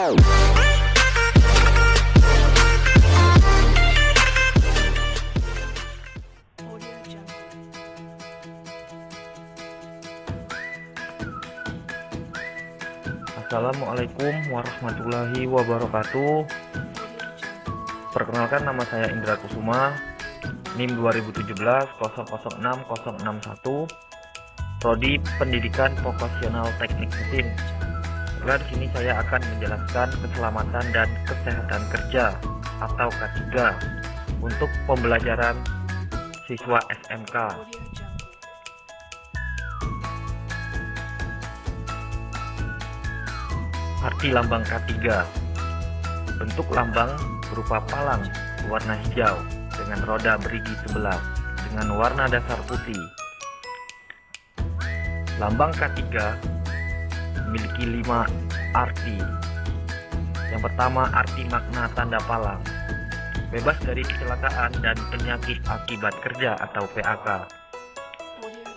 Assalamualaikum warahmatullahi wabarakatuh. Perkenalkan, nama saya Indra Kusuma, NIM 2017 006061, Prodi Pendidikan Vokasional Teknik Mesin. Di sini saya akan menjelaskan keselamatan dan kesehatan kerja atau K3 untuk pembelajaran siswa SMK. Arti lambang K3. Bentuk lambang berupa palang warna hijau dengan roda berigi 11 dengan warna dasar putih. Lambang K3 memiliki 5 arti. Yang pertama, arti makna tanda palang, bebas dari kecelakaan dan penyakit akibat kerja atau PAK.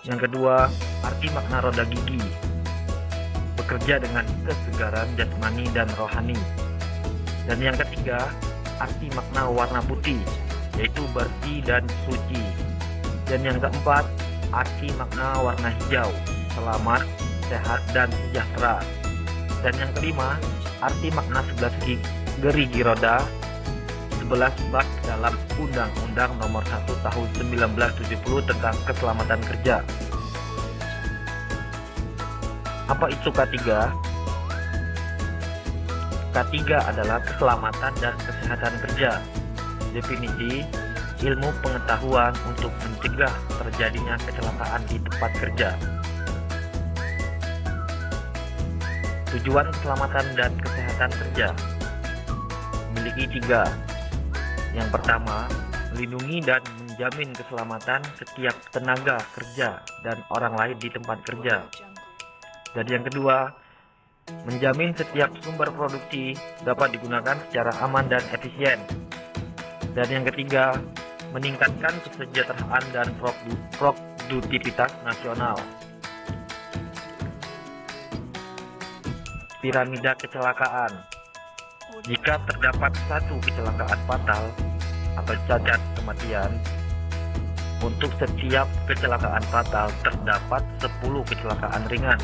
Yang kedua, arti makna roda gigi, bekerja dengan kesegaran jasmani dan rohani. Dan yang ketiga, arti makna warna putih, yaitu bersih dan suci. Dan yang keempat, arti makna warna hijau, selamat, sehat, dan sejahtera. Dan yang kelima, arti makna 11 gerigi roda, 11 bab dalam Undang-Undang Nomor 1 Tahun 1970 tentang Keselamatan Kerja. Apa itu K3? K3 adalah keselamatan dan kesehatan kerja. Definisi: ilmu pengetahuan untuk mencegah terjadinya kecelakaan di tempat kerja. Tujuan keselamatan dan kesehatan kerja memiliki 3. Yang pertama, melindungi dan menjamin keselamatan setiap tenaga kerja dan orang lain di tempat kerja. Dan yang kedua, menjamin setiap sumber produksi dapat digunakan secara aman dan efisien. Dan yang ketiga, meningkatkan kesejahteraan dan produktivitas nasional. Piramida kecelakaan. Jika terdapat satu kecelakaan fatal atau cacat kematian, untuk setiap kecelakaan fatal terdapat 10 kecelakaan ringan.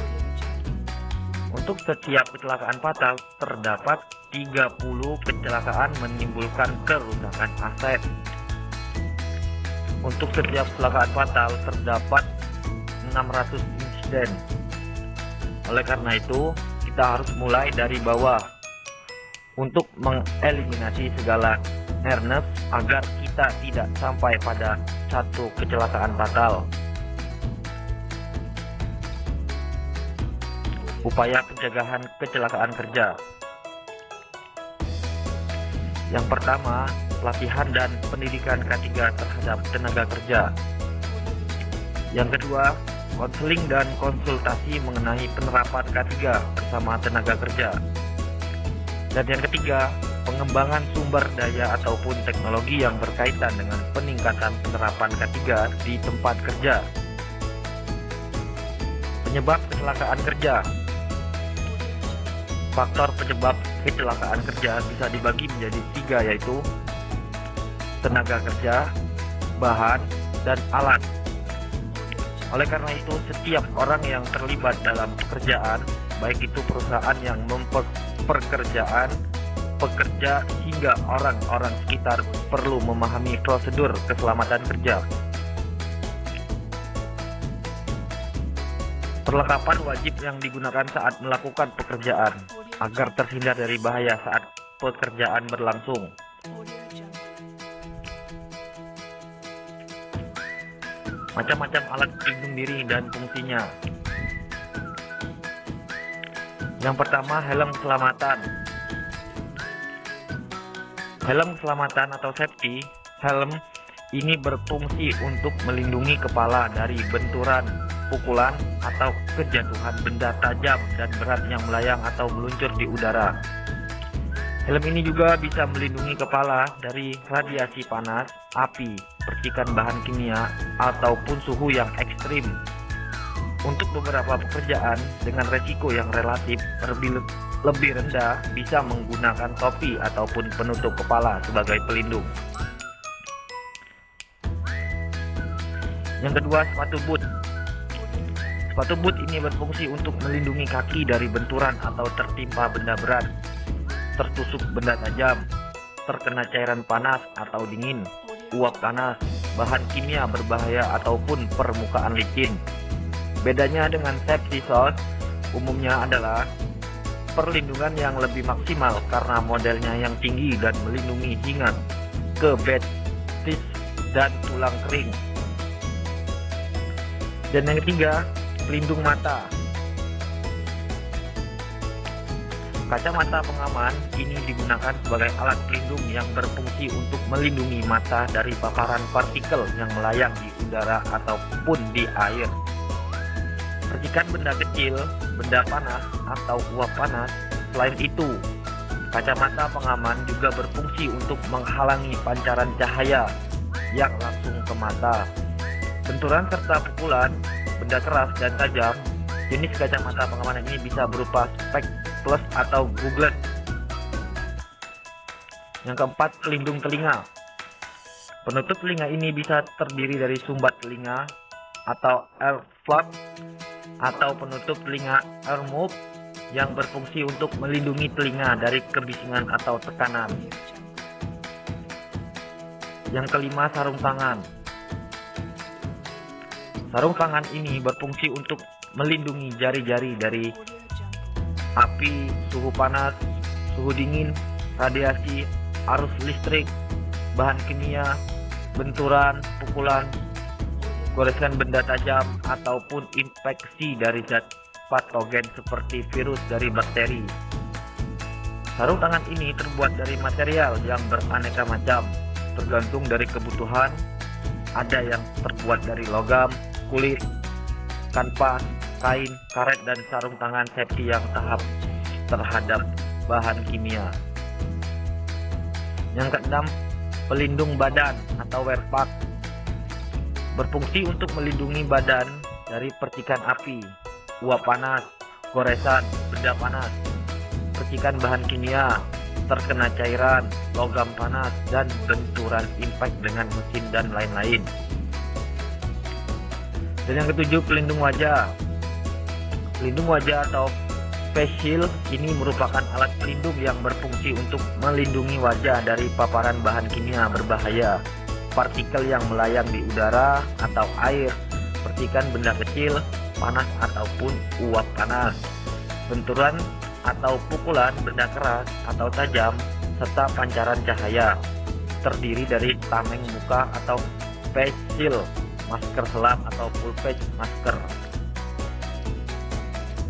Untuk setiap kecelakaan fatal terdapat 30 kecelakaan menimbulkan kerusakan aset. Untuk setiap kecelakaan fatal terdapat 600 insiden. Oleh karena itu, kita harus mulai dari bawah untuk mengeliminasi segala awareness agar kita tidak sampai pada satu kecelakaan fatal. Upaya pencegahan kecelakaan kerja. Yang pertama, pelatihan dan pendidikan K3 terhadap tenaga kerja. Yang kedua, konseling dan konsultasi mengenai penerapan K3 bersama tenaga kerja. Dan yang ketiga, pengembangan sumber daya ataupun teknologi yang berkaitan dengan peningkatan penerapan K3 di tempat kerja. Penyebab kecelakaan kerja. Faktor penyebab kecelakaan kerja bisa dibagi menjadi 3, yaitu tenaga kerja, bahan, dan alat. Oleh karena itu, setiap orang yang terlibat dalam pekerjaan, baik itu perusahaan yang mempekerjaan pekerja hingga orang-orang sekitar, perlu memahami prosedur keselamatan kerja. Perlengkapan wajib yang digunakan saat melakukan pekerjaan agar terhindar dari bahaya saat pekerjaan berlangsung. Macam-macam alat pelindung diri dan fungsinya. Yang pertama, helm keselamatan. Helm keselamatan atau safety helm ini berfungsi untuk melindungi kepala dari benturan, pukulan, atau kejatuhan benda tajam dan berat yang melayang atau meluncur di udara. Helm ini juga bisa melindungi kepala dari radiasi panas, api, percikan bahan kimia, ataupun suhu yang ekstrim. Untuk beberapa pekerjaan dengan resiko yang relatif lebih rendah bisa menggunakan topi ataupun penutup kepala sebagai pelindung. Yang kedua, sepatu boot. Sepatu boot ini berfungsi untuk melindungi kaki dari benturan atau tertimpa benda berat, tertusuk benda tajam, terkena cairan panas atau dingin, uap panas, bahan kimia berbahaya ataupun permukaan licin. Bedanya dengan safety shoes umumnya adalah perlindungan yang lebih maksimal karena modelnya yang tinggi dan melindungi hingga ke betis dan tulang kering. Dan yang ketiga, pelindung mata. Kacamata pengaman ini digunakan sebagai alat pelindung yang berfungsi untuk melindungi mata dari paparan partikel yang melayang di udara ataupun di air. Percikan benda kecil, benda panas, atau uap panas. Selain itu, kacamata pengaman juga berfungsi untuk menghalangi pancaran cahaya yang langsung ke mata. Benturan serta pukulan benda keras dan tajam. Jenis kacamata pengaman ini bisa berupa spectacles atau goggles. Yang keempat, pelindung telinga. Penutup telinga ini bisa terdiri dari sumbat telinga atau earplug atau penutup telinga earmuff yang berfungsi untuk melindungi telinga dari kebisingan atau tekanan. Yang kelima, sarung tangan. Sarung tangan ini berfungsi untuk melindungi jari-jari dari api, suhu panas, suhu dingin, radiasi, arus listrik, bahan kimia, benturan, pukulan, goresan benda tajam, ataupun infeksi dari zat patogen seperti virus dari bakteri. Sarung tangan ini terbuat dari material yang beraneka macam, tergantung dari kebutuhan. Ada yang terbuat dari logam, kulit, kanvas, kain, karet, dan sarung tangan safety yang tahap terhadap bahan kimia. Yang keenam, pelindung badan atau wear pack. Berfungsi untuk melindungi badan dari percikan api, uap panas, goresan benda panas, percikan bahan kimia, terkena cairan, logam panas, dan benturan impact dengan mesin dan lain-lain. Dan yang ketujuh, pelindung wajah. Pelindung wajah atau face shield ini merupakan alat pelindung yang berfungsi untuk melindungi wajah dari paparan bahan kimia berbahaya, partikel yang melayang di udara atau air, percikan benda kecil, panas ataupun uap panas, benturan atau pukulan benda keras atau tajam, serta pancaran cahaya. Terdiri dari tameng muka atau face shield, masker selam atau full face masker.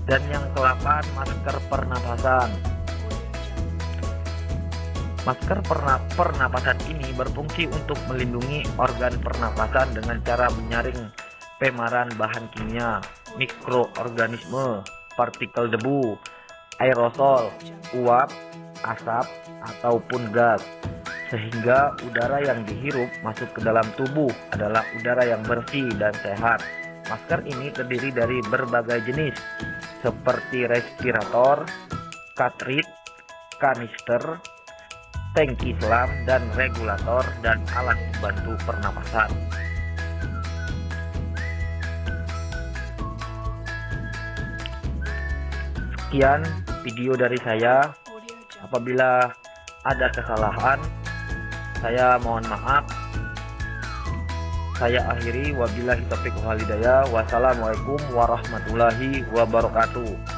Dan yang ke-8, masker pernapasan. Masker pernapasan ini berfungsi untuk melindungi organ pernapasan dengan cara menyaring pemaran bahan kimia, mikroorganisme, partikel debu, aerosol, uap, asap, ataupun gas, sehingga udara yang dihirup masuk ke dalam tubuh adalah udara yang bersih dan sehat. Masker ini terdiri dari berbagai jenis seperti respirator, cartridge, kanister, tangki selam, dan regulator dan alat bantu pernapasan. Sekian video dari saya. Apabila ada kesalahan, saya mohon maaf. Saya akhiri, wabillahi taufiq wal hidayah. Wassalamualaikum warahmatullahi wabarakatuh.